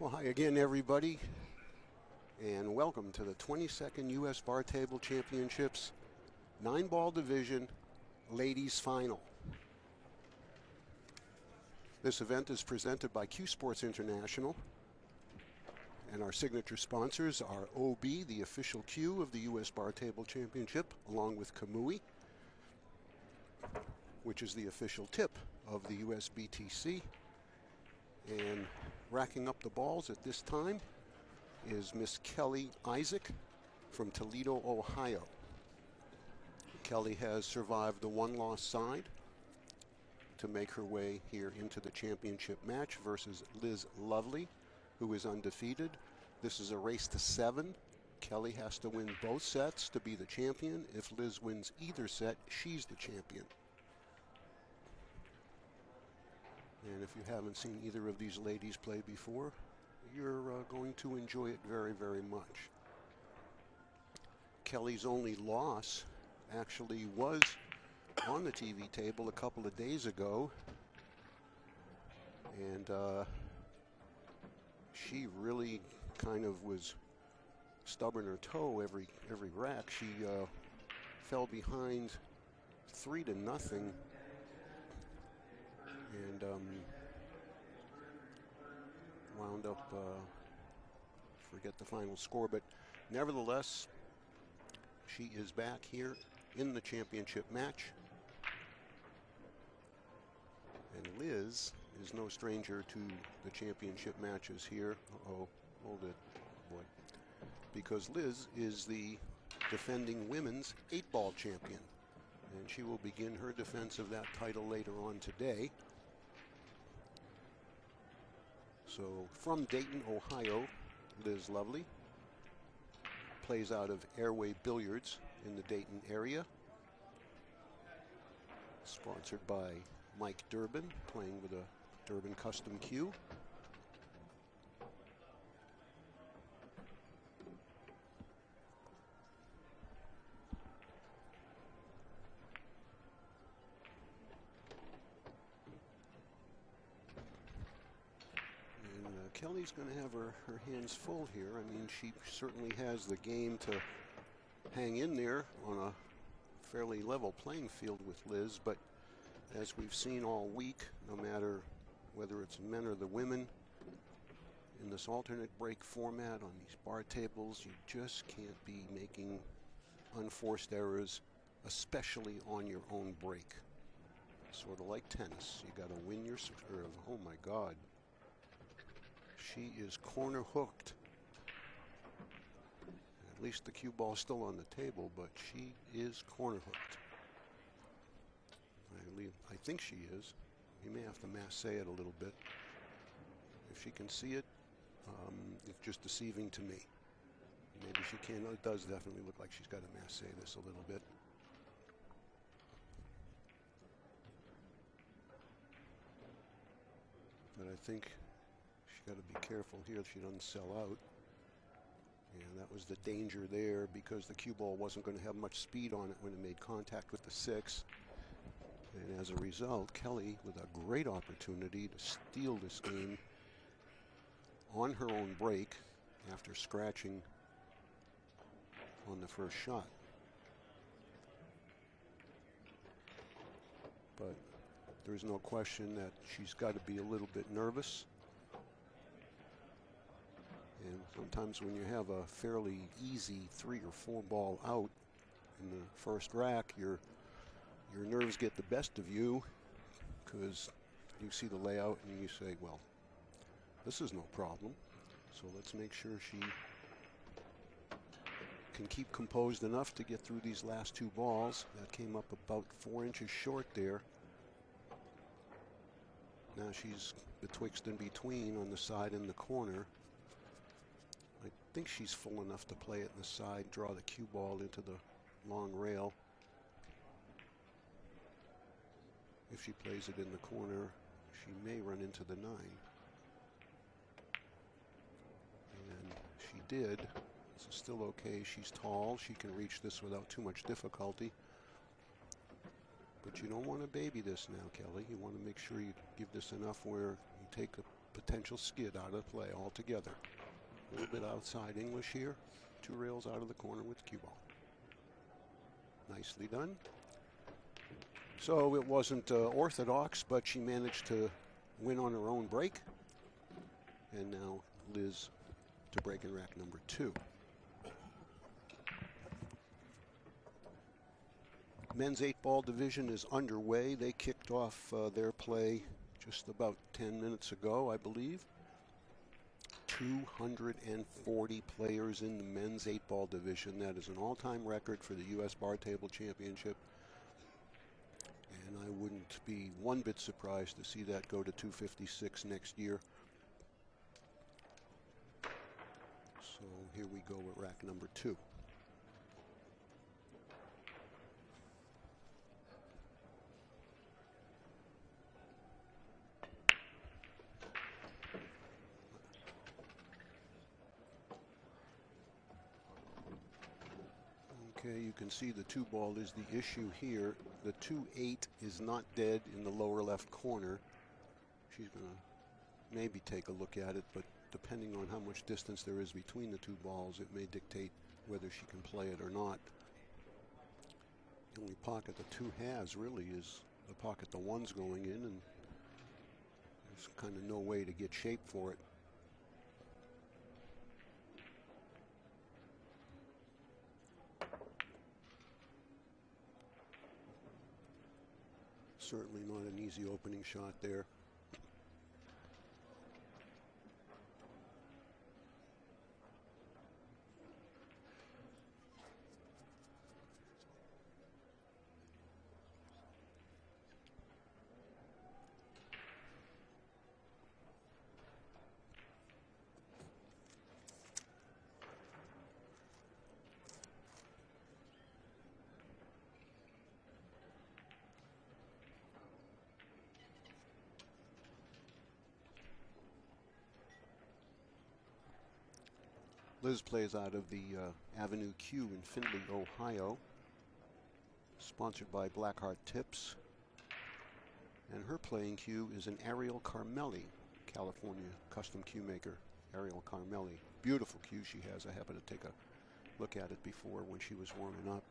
Well, hi again, everybody, and welcome to the 22nd U.S. Bar Table Championships 9-ball division ladies final. This event is presented by Q Sports International, and our signature sponsors are OB, the official cue of the U.S. Bar Table Championship, along with Kamui, which is the official tip of the USBTC. And racking up the balls at this time is Miss Kelly Isaac from Toledo, Ohio. Kelly has survived the one-loss side to make her way here into the championship match versus Liz Lovely, who is undefeated. This is a race to 7. Kelly has to win both sets to be the champion. If Liz wins either set, she's the champion. And if you haven't seen either of these ladies play before, you're going to enjoy it very, very much. Kelly's only loss actually was on the TV table a couple of days ago. And she really kind of was stubbing her toe every rack. She fell behind 3-0. And wound up, forget the final score, but nevertheless, she is back here in the championship match. And Liz is no stranger to the championship matches here. Uh-oh, hold it, boy. Because Liz is the defending women's 8-ball champion. And she will begin her defense of that title later on today. So from Dayton, Ohio, Liz Lovely plays out of Airway Billiards in the Dayton area. Sponsored by Mike Durbin, playing with a Durbin custom cue. Kelly's going to have her hands full here. I mean, she certainly has the game to hang in there on a fairly level playing field with Liz, but as we've seen all week, no matter whether it's men or the women, in this alternate break format on these bar tables, you just can't be making unforced errors, especially on your own break. Sort of like tennis. You got to win your serve. Oh my God. She is corner hooked. At least the cue ball's still on the table, but she is corner hooked. I think she is. You may have to masse it a little bit. If she can see it, it's just deceiving to me. Maybe she can. It does definitely look like she's got to masse this a little bit. But I think she's got to be careful here she doesn't sell out. And that was the danger there because the cue ball wasn't going to have much speed on it when it made contact with the 6. And as a result, Kelly with a great opportunity to steal this game on her own break after scratching on the first shot. But there's no question that she's got to be a little bit nervous. And sometimes when you have a fairly easy 3 or 4 ball out in the first rack, your nerves get the best of you because you see the layout and you say, well, this is no problem. So let's make sure she can keep composed enough to get through these last 2 balls. That came up about 4 inches short there. Now she's betwixt and between on the side and the corner. I think she's full enough to play it in the side, draw the cue ball into the long rail. If she plays it in the corner, she may run into the 9. And she did. This is still okay. She's tall. She can reach this without too much difficulty. But you don't want to baby this now, Kelly. You want to make sure you give this enough where you take a potential skid out of play altogether. A little bit outside English here. 2 rails out of the corner with the cue ball. Nicely done. So it wasn't orthodox, but she managed to win on her own break. And now Liz to break in rack number 2. Men's 8-ball division is underway. They kicked off their play just about 10 minutes ago, I believe. 240 players in the men's 8-ball division. That is an all-time record for the U.S. Bar Table Championship. And I wouldn't be one bit surprised to see that go to 256 next year. So here we go with rack number 2. Okay, you can see the 2 ball is the issue here. The 2-8 is not dead in the lower left corner. She's going to maybe take a look at it, but depending on how much distance there is between the 2 balls, it may dictate whether she can play it or not. The only pocket the 2 has really is the pocket the 1's going in, and there's kind of no way to get shape for it. Certainly not an easy opening shot there. Liz plays out of the Avenue Q in Findlay, Ohio, sponsored by Blackheart Tips. And her playing cue is an Ariel Carmelli, California custom cue maker. Ariel Carmelli. Beautiful cue she has. I happened to take a look at it before when she was warming up.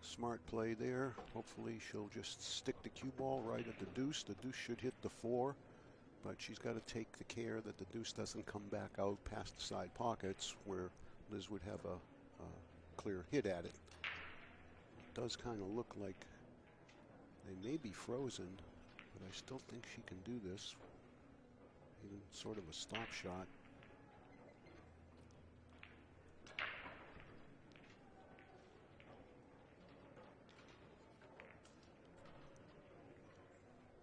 Smart play there. Hopefully she'll just stick the cue ball right at the deuce. The deuce should hit the 4, but she's got to take the care that the deuce doesn't come back out past the side pockets where Liz would have a clear hit at it. It does kind of look like they may be frozen, but I still think she can do this. Even sort of a stop shot.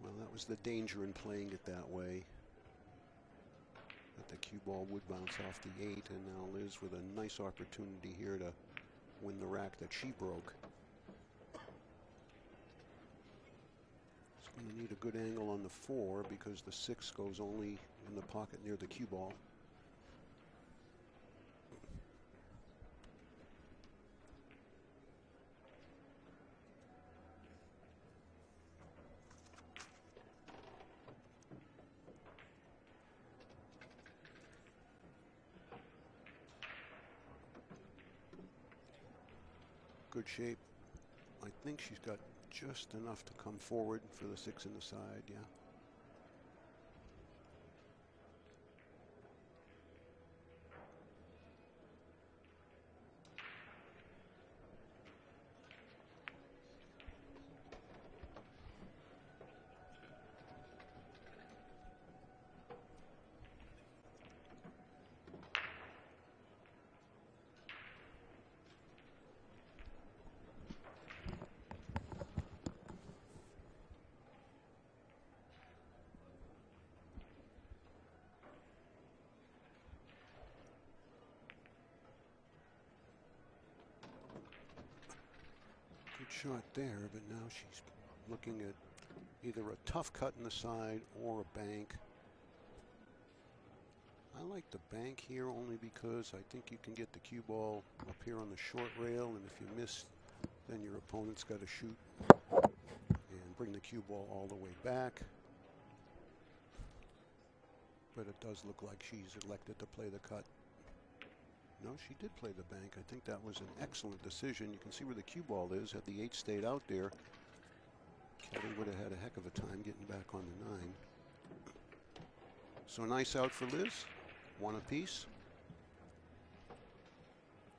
Well, that was the danger in playing it that way. That the cue ball would bounce off the 8, and now Liz with a nice opportunity here to win the rack that she broke. It's going to need a good angle on the 4 because the 6 goes only in the pocket near the cue ball. Good shape. I think she's got just enough to come forward for the 6 in the side, yeah. Shot there, but now she's looking at either a tough cut in the side or a bank. I like the bank here only because I think you can get the cue ball up here on the short rail, and if you miss, then your opponent's got to shoot and bring the cue ball all the way back. But it does look like she's elected to play the cut. No, she did play the bank. I think that was an excellent decision. You can see where the cue ball is. Had the 8 stayed out there, Kelly would have had a heck of a time getting back on the 9. So nice out for Liz. 1 apiece.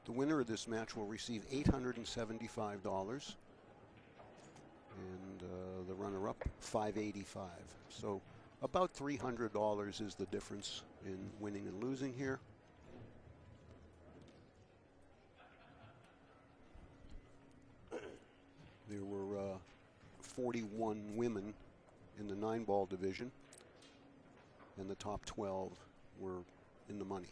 The winner of this match will receive $875. And the runner-up, $585. So about $300 is the difference in winning and losing here. There were 41 women in the 9-ball division, and the top 12 were in the money.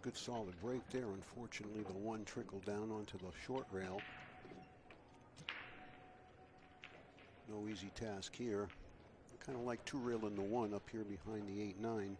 Good solid break there. Unfortunately, the 1 trickled down onto the short rail. No easy task here. Kind of like 2-railing the 1 up here behind the 8-9.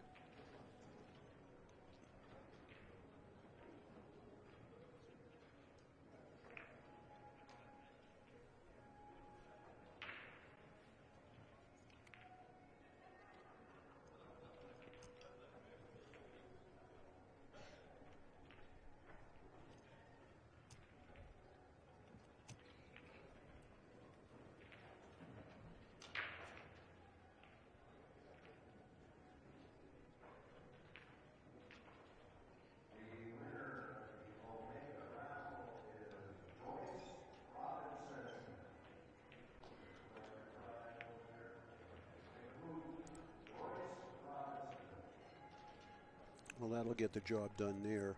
And well, that'll get the job done there.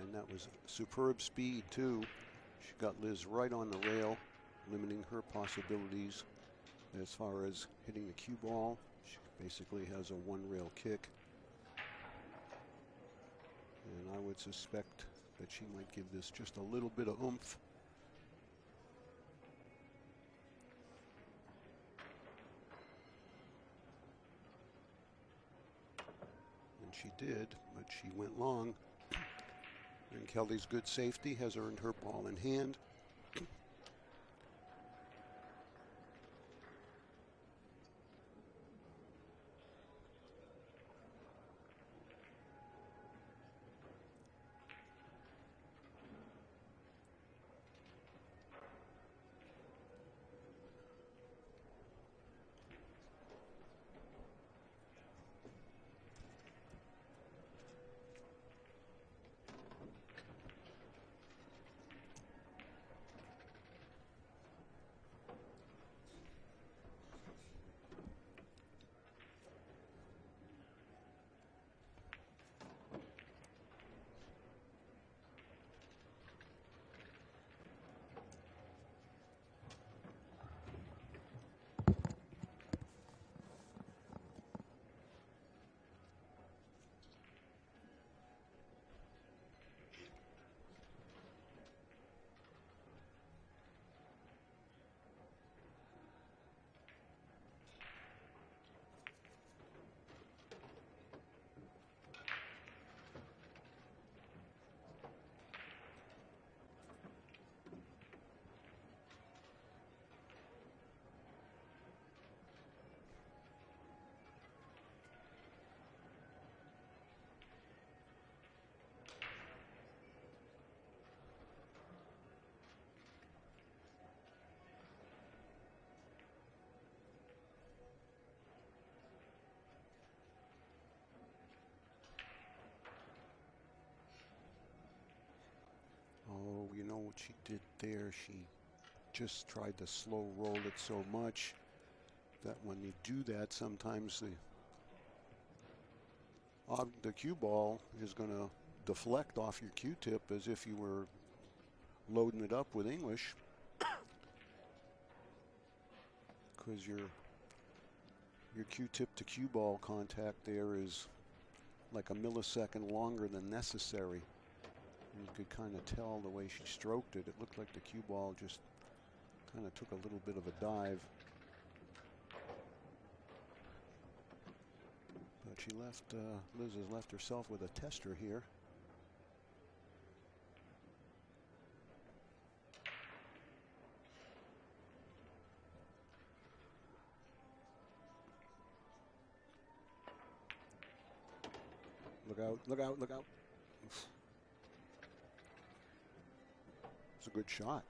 And that was superb speed, too. She got Liz right on the rail, limiting her possibilities as far as hitting the cue ball. She basically has a 1-rail kick. And I would suspect that she might give this just a little bit of oomph. She did, but she went long. And Kelly's good safety has earned her ball in hand. Oh, you know what she did there? She just tried to slow roll it so much that when you do that, sometimes the the cue ball is going to deflect off your cue tip as if you were loading it up with English, because your cue tip to cue ball contact there is like a millisecond longer than necessary. And you could kind of tell the way she stroked it. It looked like the cue ball just kind of took a little bit of a dive. But she left, Liz has left herself with a tester here. Look out, look out, look out. It's a good shot.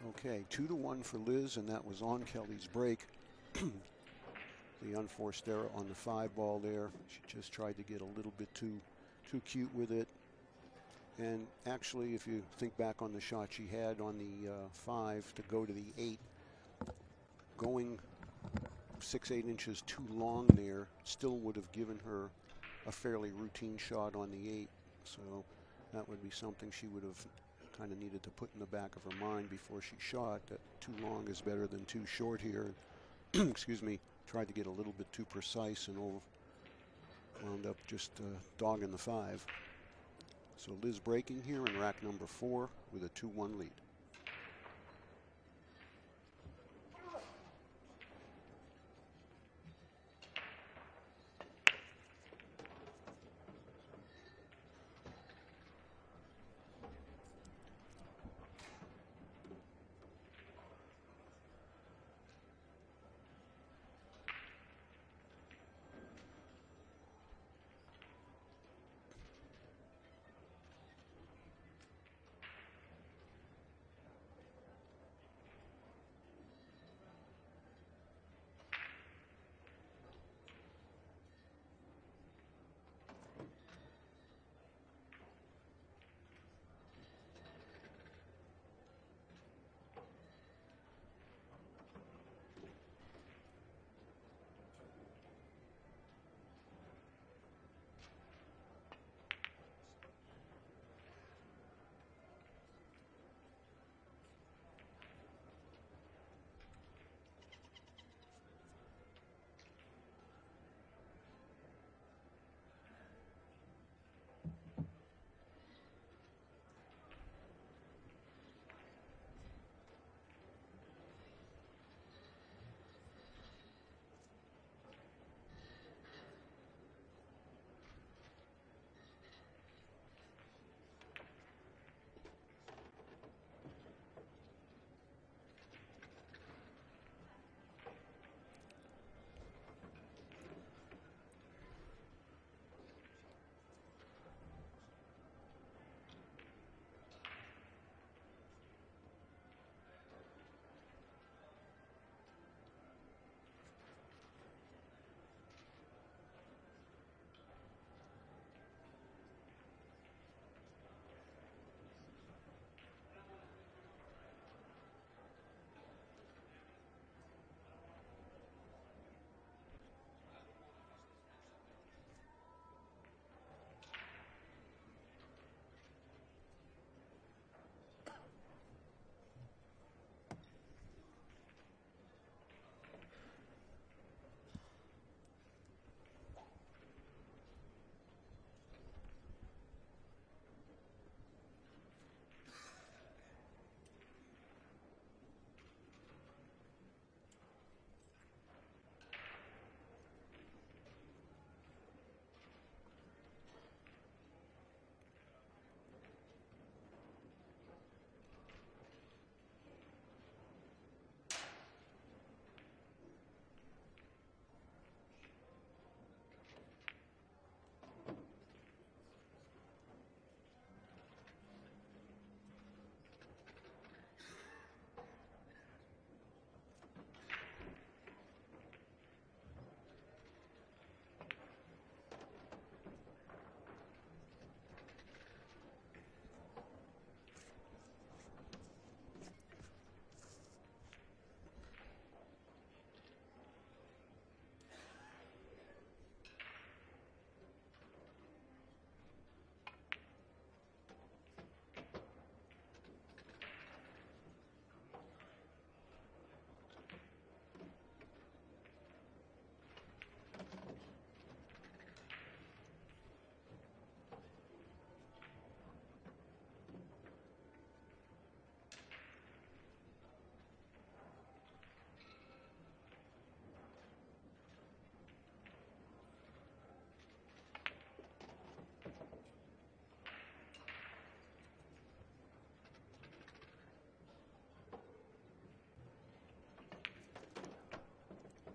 Okay, 2-1 for Liz, and that was on Kelly's break. The unforced error on the 5 ball there. She just tried to get a little bit too cute with it. And actually, if you think back on the shot she had on the 5 to go to the 8, going 6-8 inches too long there still would have given her a fairly routine shot on the 8. So that would be something she would have kind of needed to put in the back of her mind before she shot, that too long is better than too short here. Excuse me, tried to get a little bit too precise and wound up just dogging the 5. So Liz breaking here in rack number 4 with a 2-1 lead.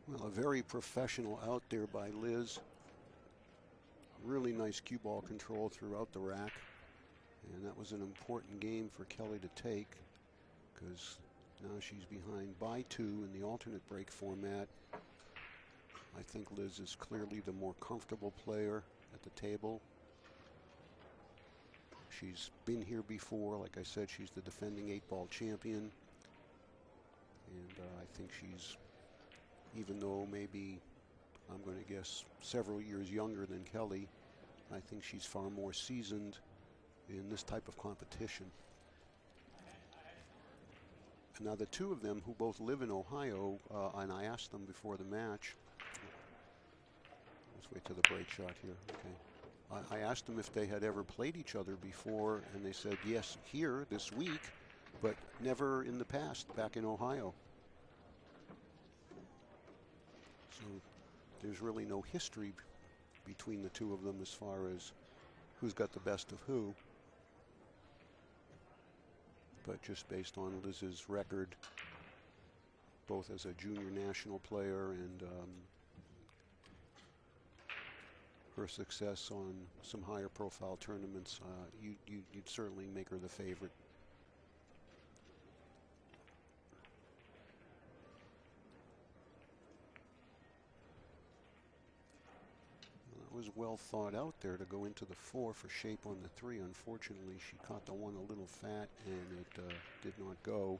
Well, a very professional out there by Liz. Really nice cue ball control throughout the rack. And that was an important game for Kelly to take, because now she's behind by 2 in the alternate break format. I think Liz is clearly the more comfortable player at the table. She's been here before. Like I said, she's the defending 8-ball champion. And I think she's, even though maybe I'm going to guess several years younger than Kelly, I think she's far more seasoned in this type of competition. And now the two of them who both live in Ohio, and I asked them before the match, let's wait till the break shot here, okay. I asked them if they had ever played each other before, and they said yes, here this week, but never in the past back in Ohio. So there's really no history between the two of them as far as who's got the best of who. But just based on Liz's record, both as a junior national player and her success on some higher profile tournaments, you'd certainly make her the favorite. That was well thought out there to go into the 4 for shape on the 3. Unfortunately, she caught the 1 a little fat and it did not go.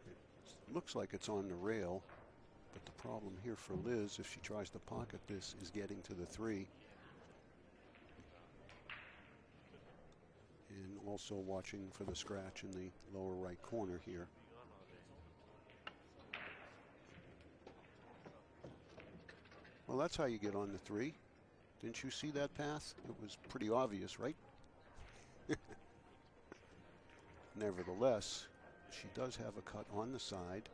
It looks like it's on the rail, but the problem here for Liz, if she tries to pocket this, is getting to the 3. And also watching for the scratch in the lower right corner here. Well, that's how you get on the 3. Didn't you see that path? It was pretty obvious, right? Nevertheless, she does have a cut on the side.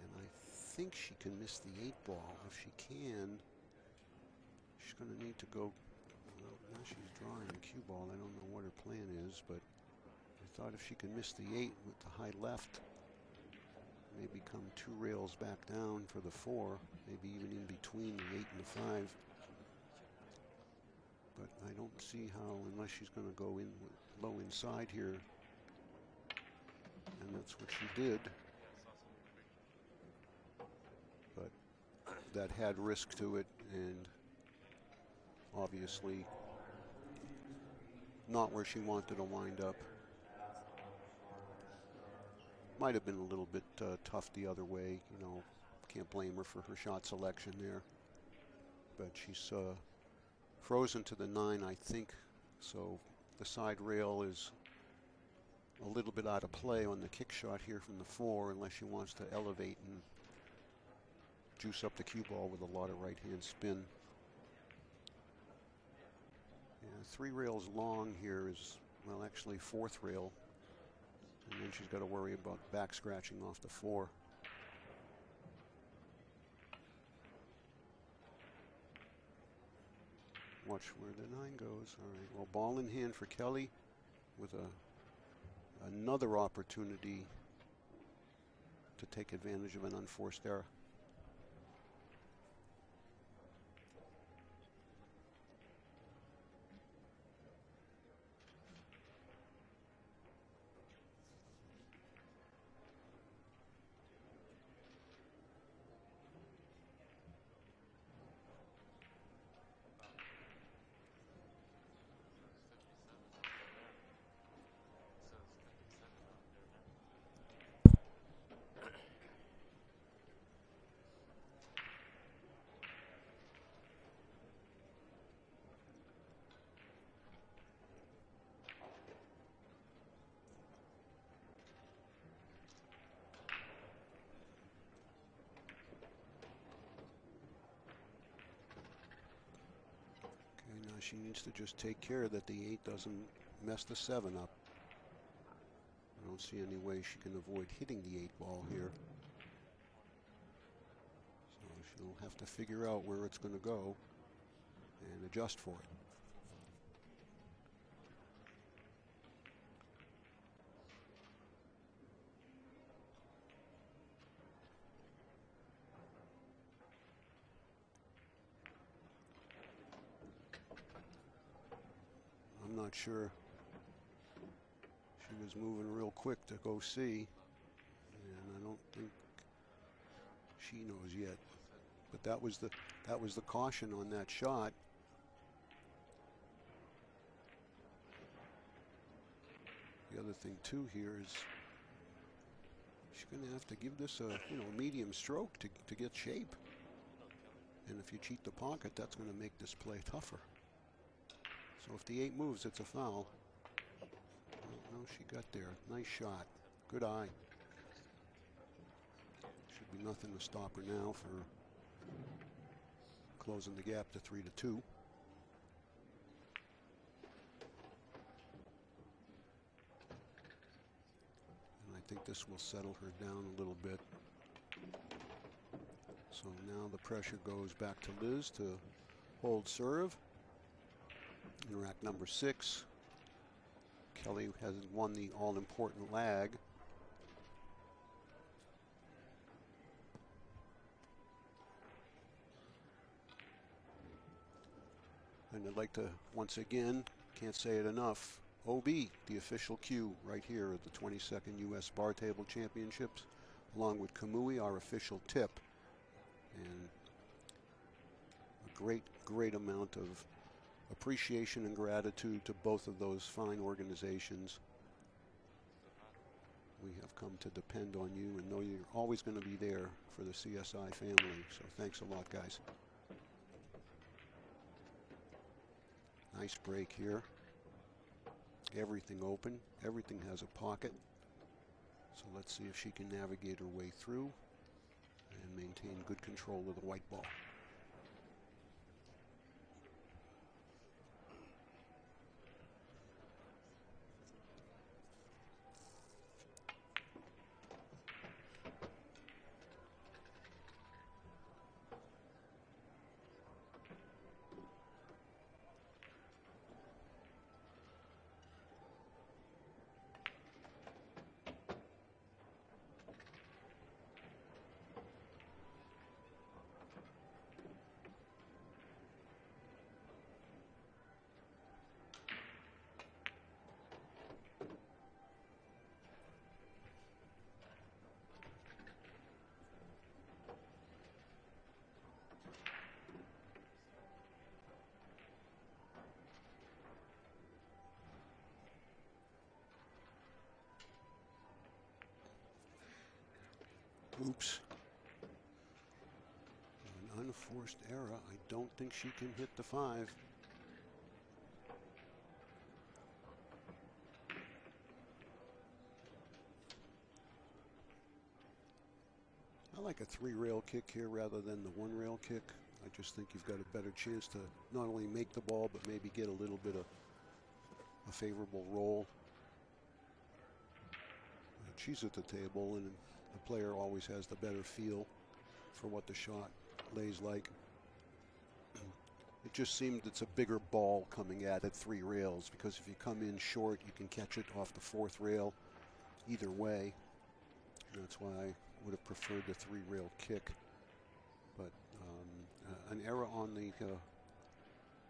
And I think she can miss the 8-ball. If she can, she's going to need to go. Well, now she's drawing a cue ball. I don't know what her plan is, but I thought if she can miss the 8 with the high left, maybe come 2 rails back down for the 4, maybe even in between the 8 and the 5. But I don't see how, unless she's going to go in low inside here, and that's what she did. But that had risk to it, and obviously not where she wanted to wind up. Might have been a little bit tough the other way, you know, can't blame her for her shot selection there. But she's frozen to the 9, I think, so the side rail is a little bit out of play on the kick shot here from the 4, unless she wants to elevate and juice up the cue ball with a lot of right-hand spin. Yeah, 3 rails long here is, well, actually 4th rail, and then she's got to worry about back scratching off the 4. Watch where the 9 goes. All right, well, ball in hand for Kelly with another opportunity to take advantage of an unforced error. She needs to just take care that the 8 doesn't mess the 7 up. I don't see any way she can avoid hitting the 8-ball here. So she'll have to figure out where it's going to go and adjust for it. not sure. She was moving real quick to go see, and I don't think she knows yet. But that was the caution on that shot. The other thing too here is she's going to have to give this a medium stroke to get shape. And if you cheat the pocket, that's going to make this play tougher. So if the 8 moves, it's a foul. Oh, no, she got there. Nice shot. Good eye. Should be nothing to stop her now for closing the gap to 3-2. And I think this will settle her down a little bit. So now the pressure goes back to Liz to hold serve. In rack number 6, Kelly has won the all-important lag. And I'd like to, once again, can't say it enough, OB, the official cue right here at the 22nd U.S. Bar Table Championships, along with Kamui, our official tip. And a great amount of appreciation and gratitude to both of those fine organizations. We have come to depend on you and know you're always going to be there for the CSI family. So thanks a lot, guys. Nice break here. Everything open. Everything has a pocket. So let's see if she can navigate her way through and maintain good control of the white ball. Oops. An unforced error. I don't think she can hit the 5. I like a 3-rail kick here rather than the 1-rail kick. I just think you've got a better chance to not only make the ball, but maybe get a little bit of a favorable roll. She's at the table, and the player always has the better feel for what the shot lays like. It just seemed it's a bigger ball coming at 3 rails, because if you come in short, you can catch it off the 4th rail either way. And that's why I would have preferred the 3-rail kick. But an error on the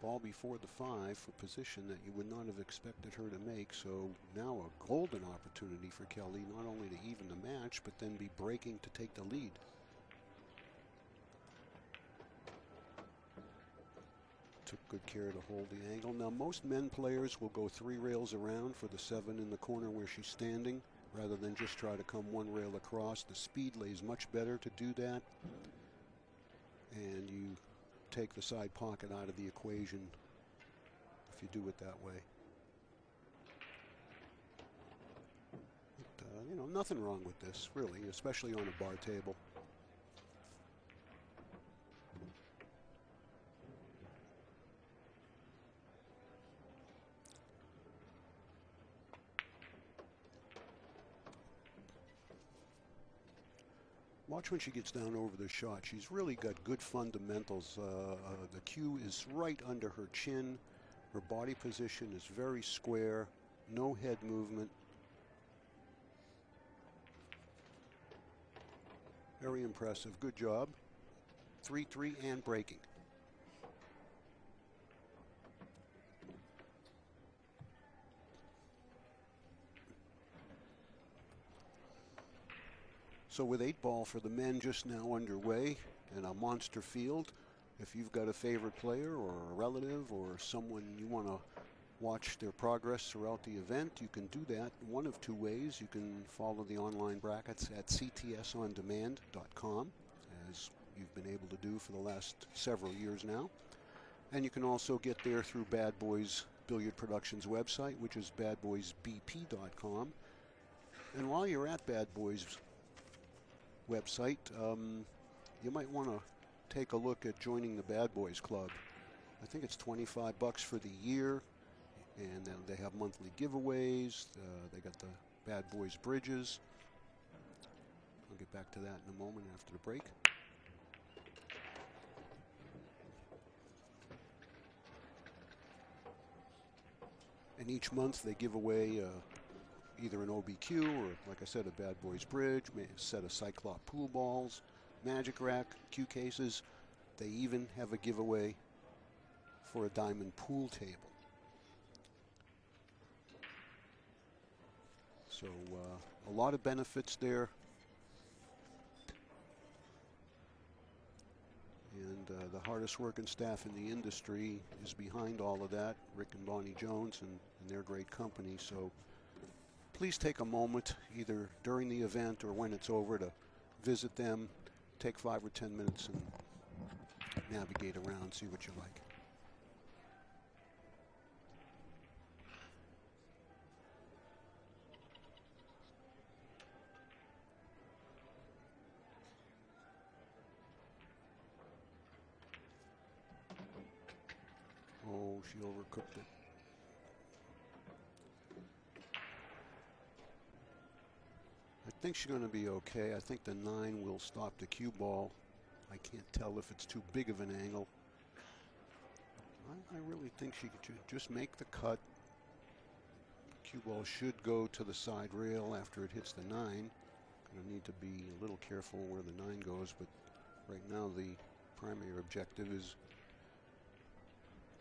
ball before the 5 for position that you would not have expected her to make. So now a golden opportunity for Kelly, not only to even the match, but then be breaking to take the lead. Took good care to hold the angle. Now most men players will go 3 rails around for the 7 in the corner where she's standing, rather than just try to come 1 rail across. The speed lays much better to do that. And you take the side pocket out of the equation if you do it that way. But, nothing wrong with this, really, especially on a bar table. Watch when she gets down over the shot. She's really got good fundamentals. The cue is right under her chin. Her body position is very square. No head movement. Very impressive. Good job. 3-3 and breaking. So with 8-ball for the men just now underway and a monster field, if you've got a favorite player or a relative or someone you want to watch their progress throughout the event, you can do that one of two ways. You can follow the online brackets at ctsondemand.com, as you've been able to do for the last several years now. And you can also get there through Bad Boys Billiard Productions website, which is badboysbp.com. And while you're at Bad Boys website, you might want to take a look at joining the Bad Boys Club. I think it's $25 for the year, and then they have monthly giveaways. They got the Bad Boys Bridges. I'll get back to that in a moment after the break. And each month they give away either an OBQ or, like I said, a Bad Boys Bridge, a set of Cyclop pool balls, Magic Rack, cue cases. They even have a giveaway for a diamond pool table. So a lot of benefits there. And the hardest working staff in the industry is behind all of that, Rick and Bonnie Jones and their great company. So please take a moment, either during the event or when it's over, to visit them, take 5 or 10 minutes and navigate around, see what you like. Oh, she overcooked it. I think she's going to be okay. I think the 9 will stop the cue ball. I can't tell if it's too big of an angle. I really think she could just make the cut. Cue ball should go to the side rail after it hits the 9. Going to need to be a little careful where the 9 goes, but right now the primary objective is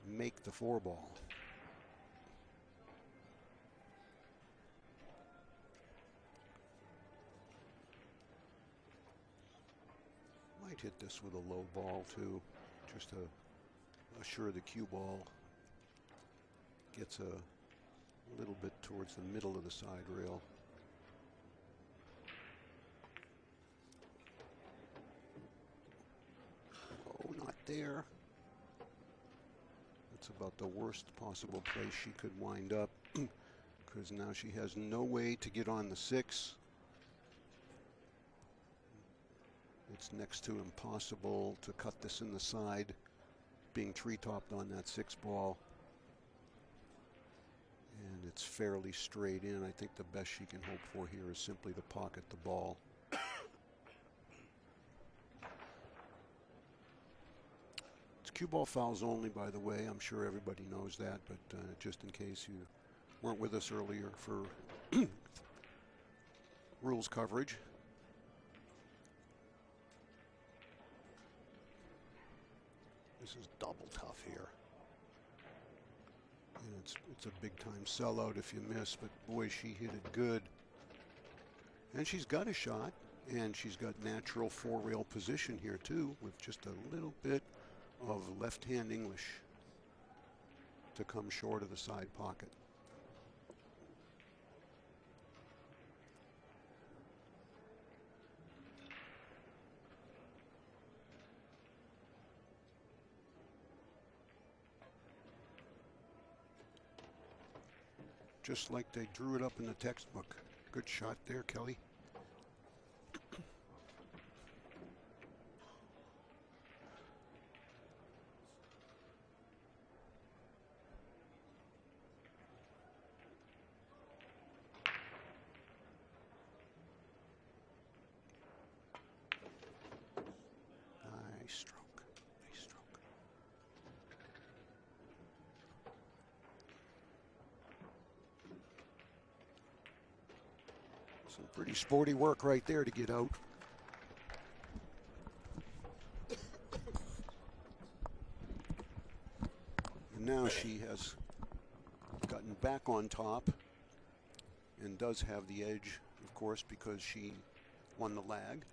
make the 4 ball. Might hit this with a low ball too, just to assure the cue ball gets a little bit towards the middle of the side rail. Oh, not there. That's about the worst possible place she could wind up, because now she has no way to get on the 6. It's next to impossible to cut this in the side, being tree-topped on that 6 ball. And it's fairly straight in. I think the best she can hope for here is simply to pocket the ball. It's cue ball fouls only, by the way. I'm sure everybody knows that, but just in case you weren't with us earlier for rules coverage. This is double tough here. And it's a big time sellout if you miss, but boy, she hit it good. And she's got a shot, and she's got natural 4-rail position here too, with just a little bit of left-hand English to come short of the side pocket. Just like they drew it up in the textbook. Good shot there, Kelly. Nice stroke. Nice stroke. Some pretty sporty work right there to get out. And now she has gotten back on top and does have the edge, of course, because she won the lag.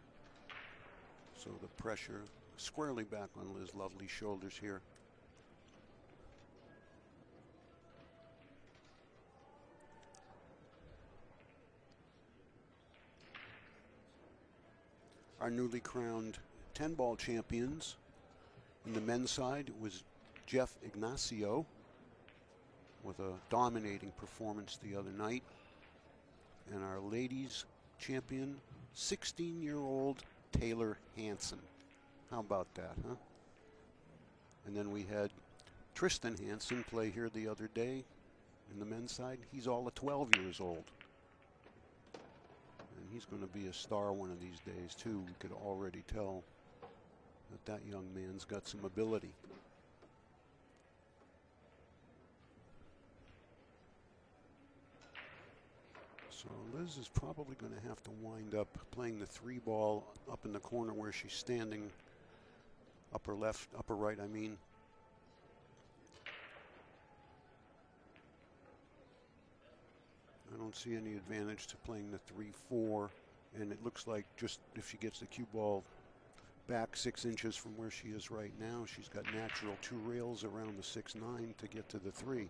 So the pressure squarely back on Liz Lovely's shoulders here. Our newly crowned 10-ball champions in the men's side was Jeff Ignacio with a dominating performance the other night. And our ladies champion, 16-year-old Taylor Hanson. How about that, huh? And then we had Tristan Hanson play here the other day in the men's side. He's all of 12 years old. And he's going to be a star one of these days, too. We could already tell that that young man's got some ability. So Liz is probably going to have to wind up playing the 3-ball up in the corner where she's standing, upper left, upper right, I mean. I don't see any advantage to playing the 3-4, and it looks like just if she gets the cue ball back 6 inches from where she is right now, she's got natural 2 rails around the 6-9 to get to the 3.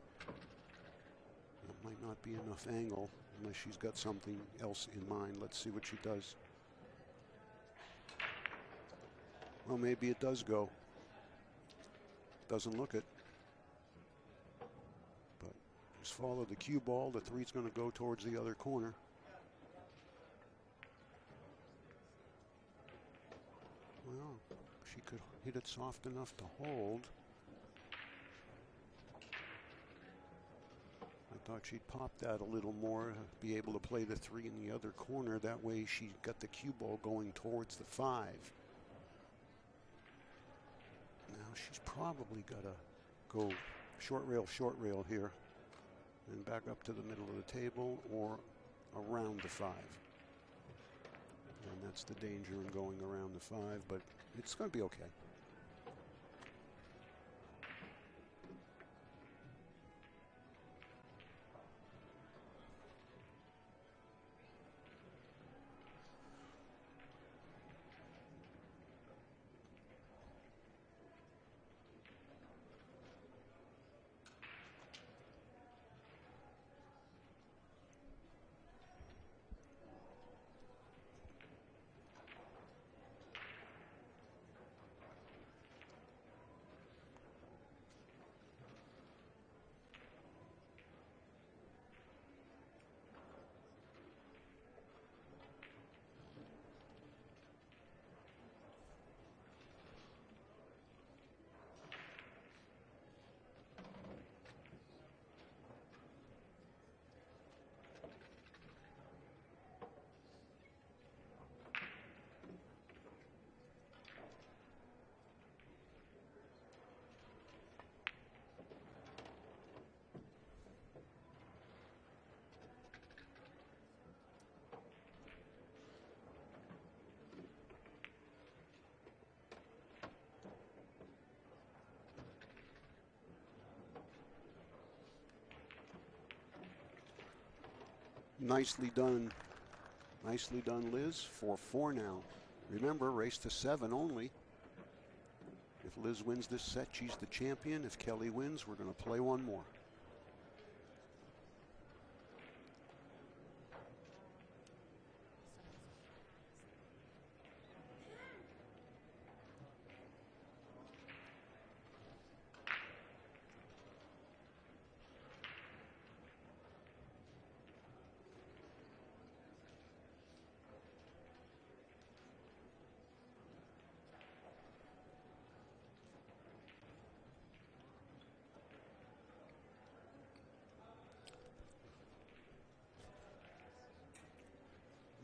That might not be enough angle unless she's got something else in mind. Let's see what she does. Well, maybe it does go. Doesn't look it. But just follow the cue ball. The 3's going to go towards the other corner. Well, she could hit it soft enough to hold. I thought she'd pop that a little more, be able to play the 3 in the other corner. That way she got the cue ball going towards the 5. Now she's probably got to go short rail here, and back up to the middle of the table or around the 5. And that's the danger in going around the 5, but it's going to be okay. Nicely done, Liz. 4-4 now. Remember, race to 7 only. If Liz wins this set, she's the champion. If Kelly wins, we're going to play one more.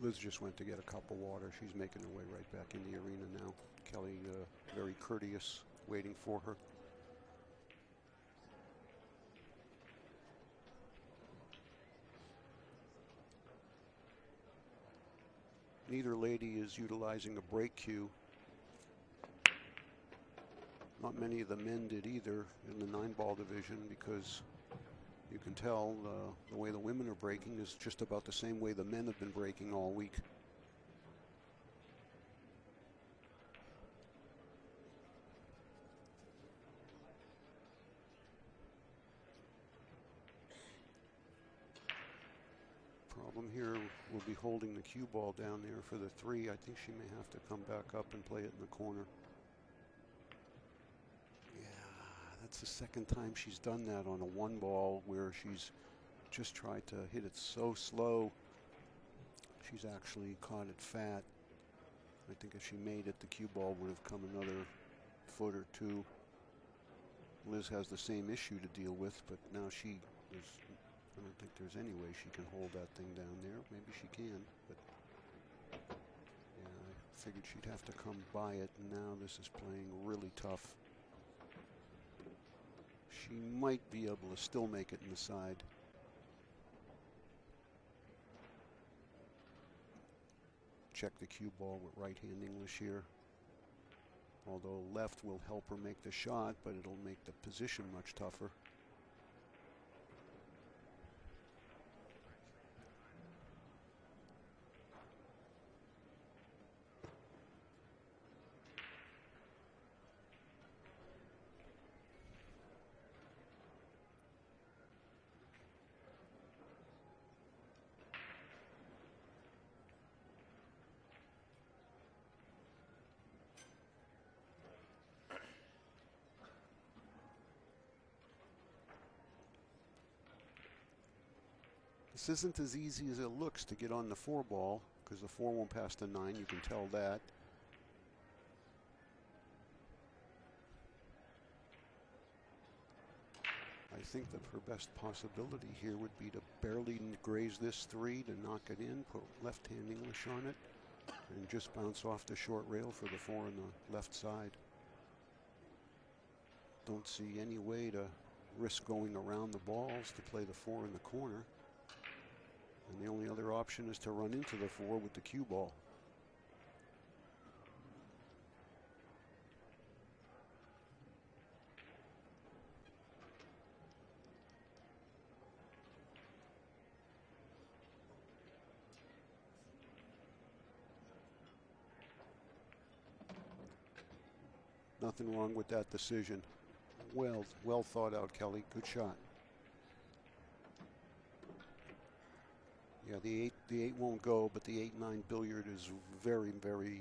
Liz just went to get a cup of water. She's making her way right back in the arena now. Kelly, very courteous, waiting for her. Neither lady is utilizing a break cue. Not many of the men did either in the 9-ball division, because you can tell the way the women are breaking is just about the same way the men have been breaking all week. Problem here will be holding the cue ball down there for the 3. I think she may have to come back up and play it in the corner. Yeah, that's the second time she's done that on a 1 ball where she's just tried to hit it so slow. She's actually caught it fat. I think if she made it, the cue ball would have come another foot or 2. Liz has the same issue to deal with, but now she is, I don't think there's any way she can hold that thing down there. Maybe she can, but yeah, I figured she'd have to come by it, and now this is playing really tough. She might be able to still make it in the side. Check the cue ball with right-hand English here. Although left will help her make the shot, but it'll make the position much tougher. This isn't as easy as it looks to get on the 4 ball, because the 4 won't pass the 9, you can tell that. I think that her best possibility here would be to barely graze this 3 to knock it in, put left-hand English on it, and just bounce off the short rail for the 4 on the left side. Don't see any way to risk going around the balls to play the 4 in the corner. And the only other option is to run into the 4 with the cue ball. Nothing wrong with that decision. Well thought out, Kelly. Good shot. Yeah, the 8 won't go, but the 8-9 billiard is very, very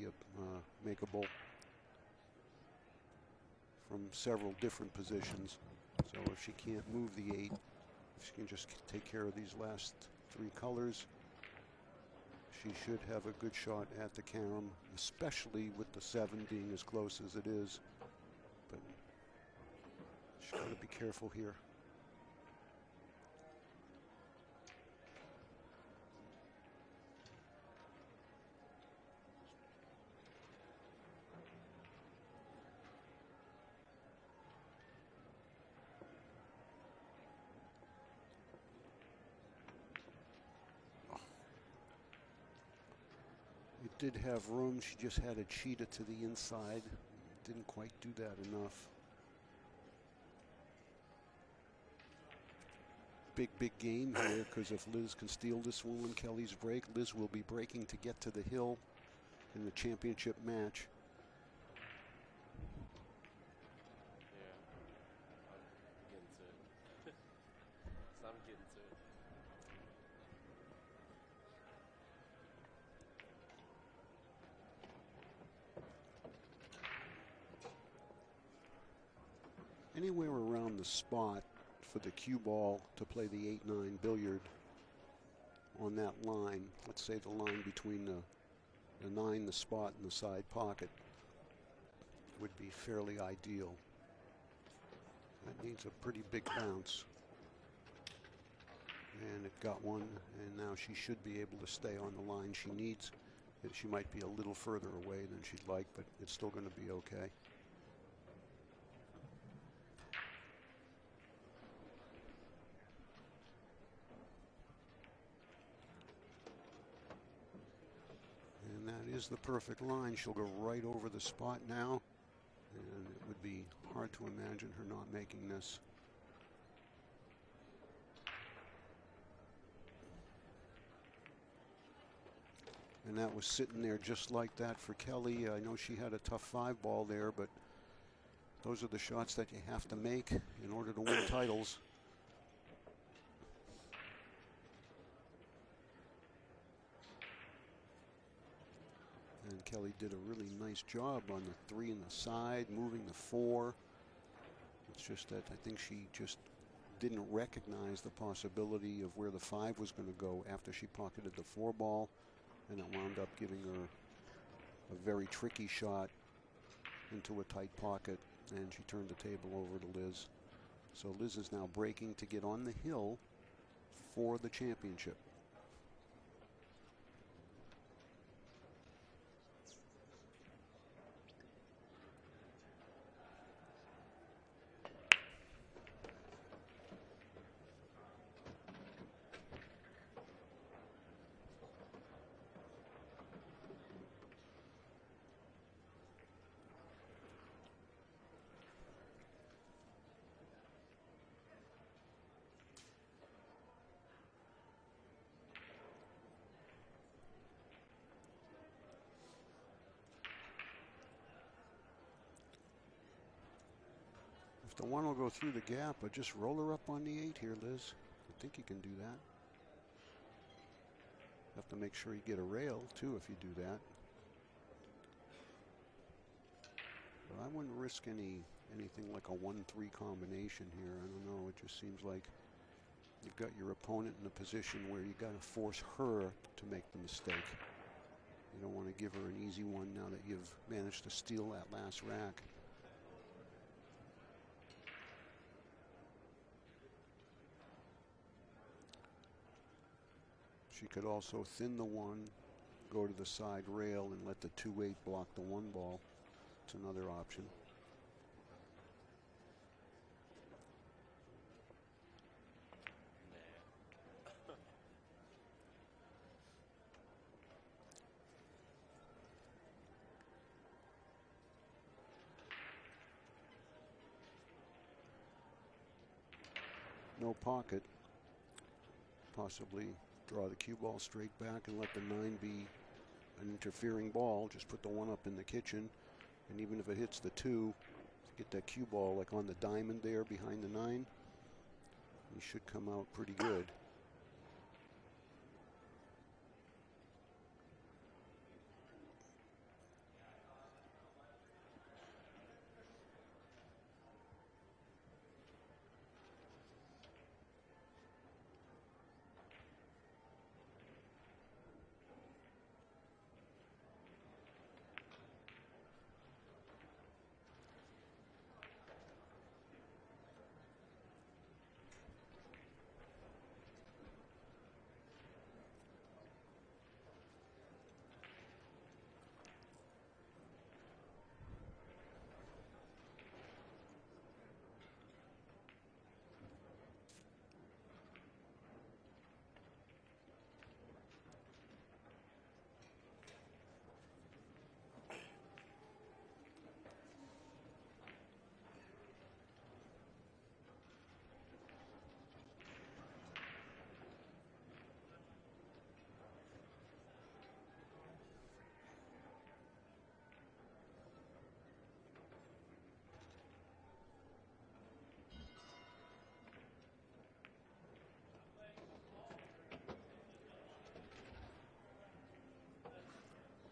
makeable from several different positions. So if she can't move the 8, if she can just take care of these last 3 colors, she should have a good shot at the carom, especially with the 7 being as close as it is. But she's got to be careful here. Did have room, she just had to cheat it to the inside. Didn't quite do that enough. Big game here, because if Liz can steal this one in Kelly's break, Liz will be breaking to get to the hill in the championship match. Anywhere around the spot for the cue ball to play the 8-9 billiard on that line, let's say the line between the 9, the spot, and the side pocket, would be fairly ideal. That needs a pretty big bounce. And it got one, and now she should be able to stay on the line she needs. She might be a little further away than she'd like, but it's still going to be okay. Is the perfect line. She'll go right over the spot now, and it would be hard to imagine her not making this. And that was sitting there just like that for Kelly. I know she had a tough 5 ball there, but those are the shots that you have to make in order to win titles. Kelly did a really nice job on the 3 and the side, moving the 4. It's just that I think she just didn't recognize the possibility of where the 5 was going to go after she pocketed the 4 ball, and it wound up giving her a very tricky shot into a tight pocket, and she turned the table over to Liz. So Liz is now breaking to get on the hill for the championship. If the 1 will go through the gap, but just roll her up on the 8 here, Liz. I think you can do that. Have to make sure you get a rail, too, if you do that. But I wouldn't risk anything like a 1-3 combination here. I don't know. It just seems like you've got your opponent in a position where you got to force her to make the mistake. You don't want to give her an easy one now that you've managed to steal that last rack. She could also thin the 1, go to the side rail, and let the 2-8 block the 1 ball. It's another option. No pocket. Possibly draw the cue ball straight back and let the 9 be an interfering ball. Just put the 1 up in the kitchen, and even if it hits the 2, get that cue ball like on the diamond there behind the 9, he should come out pretty good.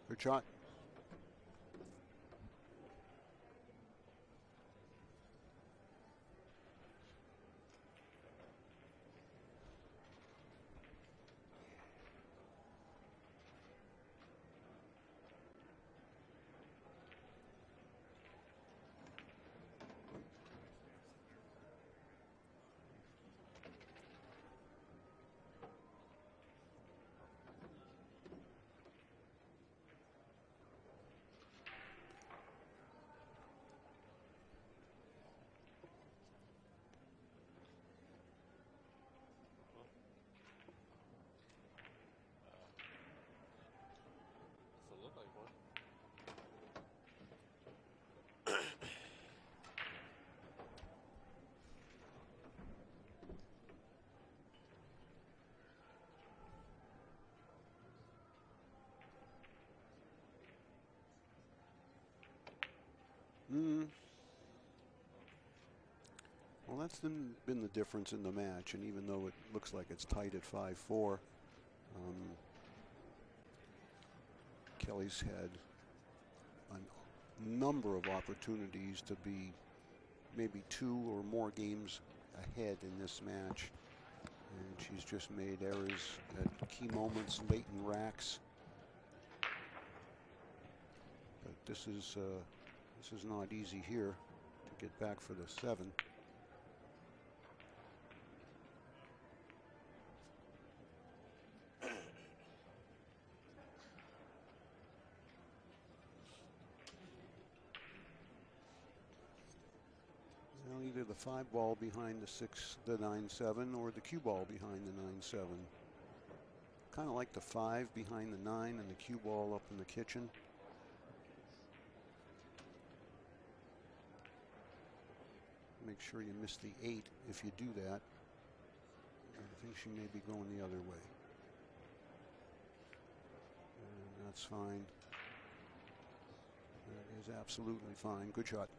Good shot. Well, that's been the difference in the match, and even though it looks like it's tight at 5-4, Kelly's had number of opportunities to be maybe 2 or more games ahead in this match. And she's just made errors at key moments, late in racks. But this is not easy here to get back for the 7. Well, either the 5 ball behind the 9-7 or the cue ball behind the 9-7. Kind of like the 5 behind the 9 and the cue ball up in the kitchen. Make sure you miss the 8 if you do that. I think she may be going the other way. And that's fine. That is absolutely fine. Good shot.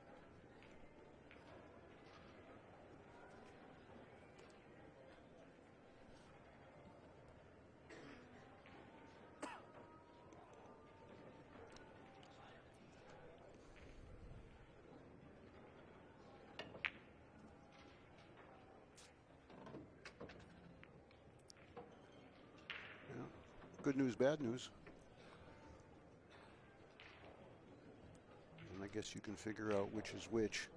Good news, bad news. And I guess you can figure out which is which.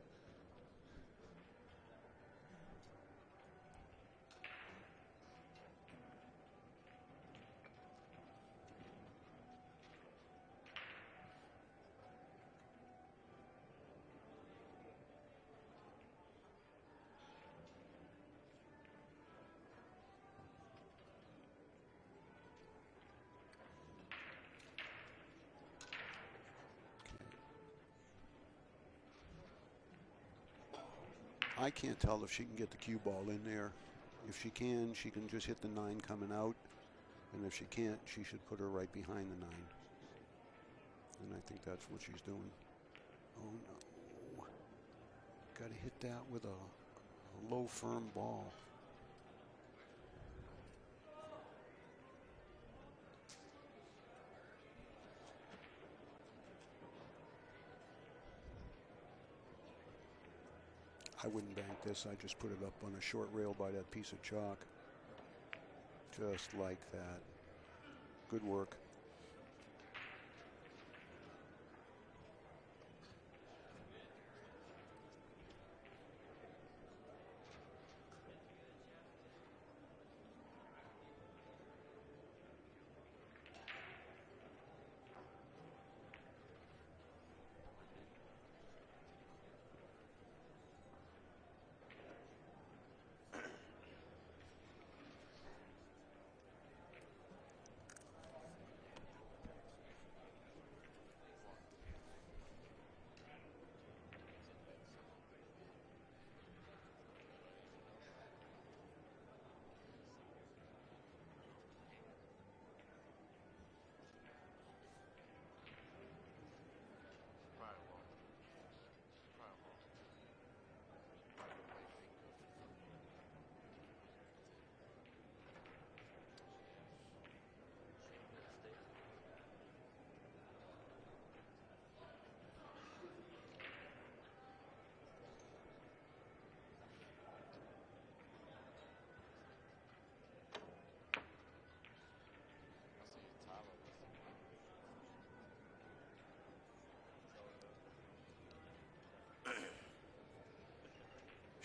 I can't tell if she can get the cue ball in there. If she can just hit the 9 coming out. And if she can't, she should put her right behind the 9. And I think that's what she's doing. Oh no. Got to hit that with a low, firm ball. I wouldn't bank this. I just put it up on a short rail by that piece of chalk. Just like that. Good work.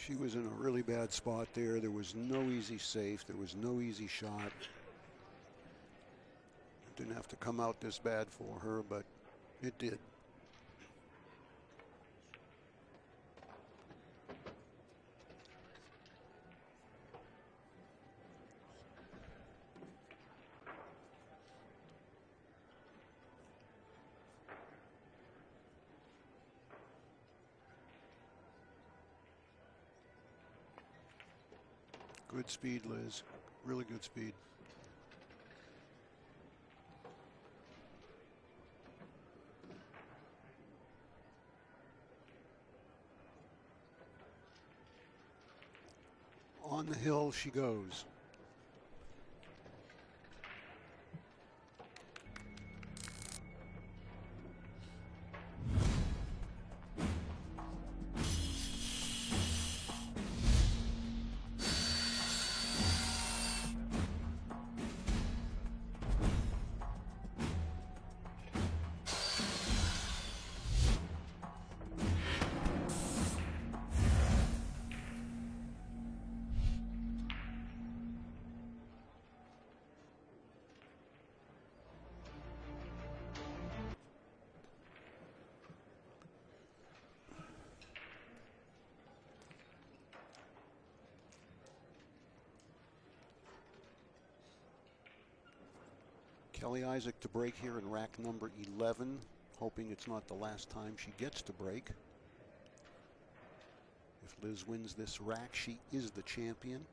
She was in a really bad spot there. There was no easy safe. There was no easy shot. It didn't have to come out this bad for her, but it did. Good speed, Liz. Really good speed. On the hill she goes. Kelly Isaac to break here in rack number 11, hoping it's not the last time she gets to break. If Liz wins this rack, she is the champion.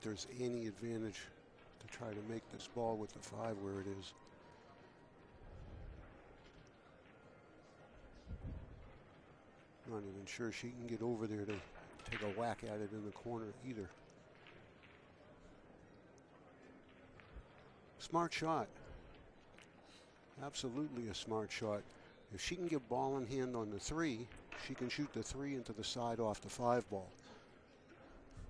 there's any advantage to try to make this ball with the 5 where it is. Not even sure she can get over there to take a whack at it in the corner either. Smart shot. Absolutely a smart shot. If she can get ball in hand on the 3, she can shoot the 3 into the side off the 5 ball.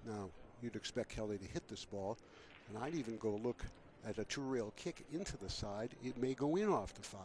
Now, you'd expect Kelly to hit this ball, and I'd even go look at a 2-rail kick into the side. It may go in off the 5.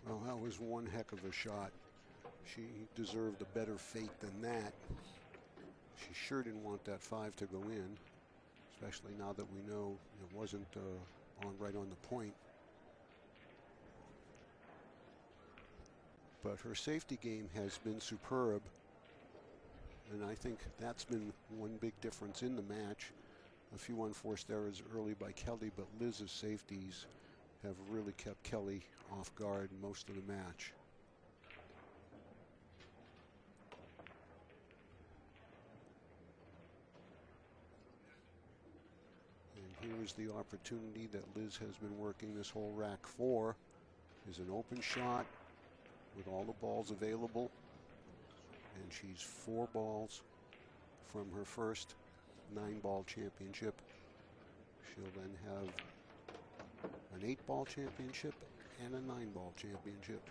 Well, that was one heck of a shot. She deserved a better fate than that. She sure didn't want that 5 to go in, especially now that we know it wasn't right on the point. But her safety game has been superb, and I think that's been one big difference in the match. A few unforced errors early by Kelly, but Liz's safeties have really kept Kelly off guard most of the match. And here's the opportunity that Liz has been working this whole rack for, is an open shot with all the balls available. And she's 4 balls from her first 9-ball championship. She'll then have an 8-ball championship and a 9-ball championship.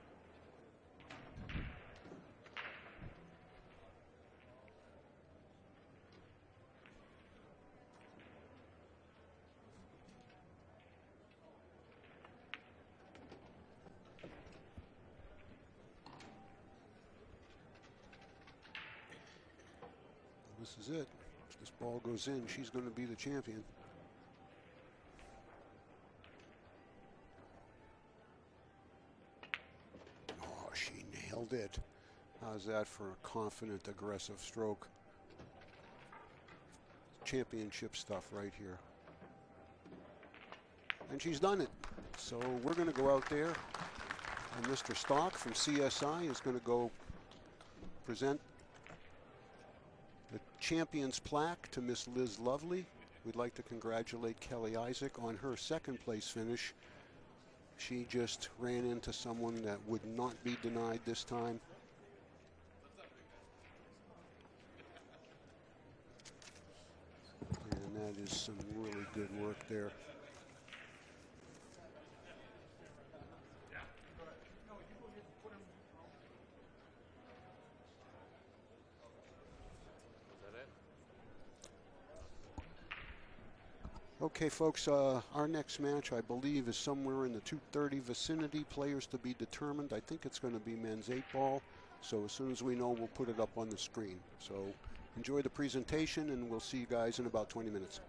This is it. If this ball goes in, she's going to be the champion. It. How's that for a confident, aggressive stroke? Championship stuff right here. And she's done it. So we're going to go out there, and Mr. Stock from CSI is going to go present the champion's plaque to Miss Liz Lovely. We'd like to congratulate Kelly Isaac on her 2nd place finish. She just ran into someone that would not be denied this time. And that is some really good work there. Okay, folks, our next match, I believe, is somewhere in the 2:30 vicinity. Players to be determined. I think it's going to be men's 8-ball. So as soon as we know, we'll put it up on the screen. So enjoy the presentation, and we'll see you guys in about 20 minutes.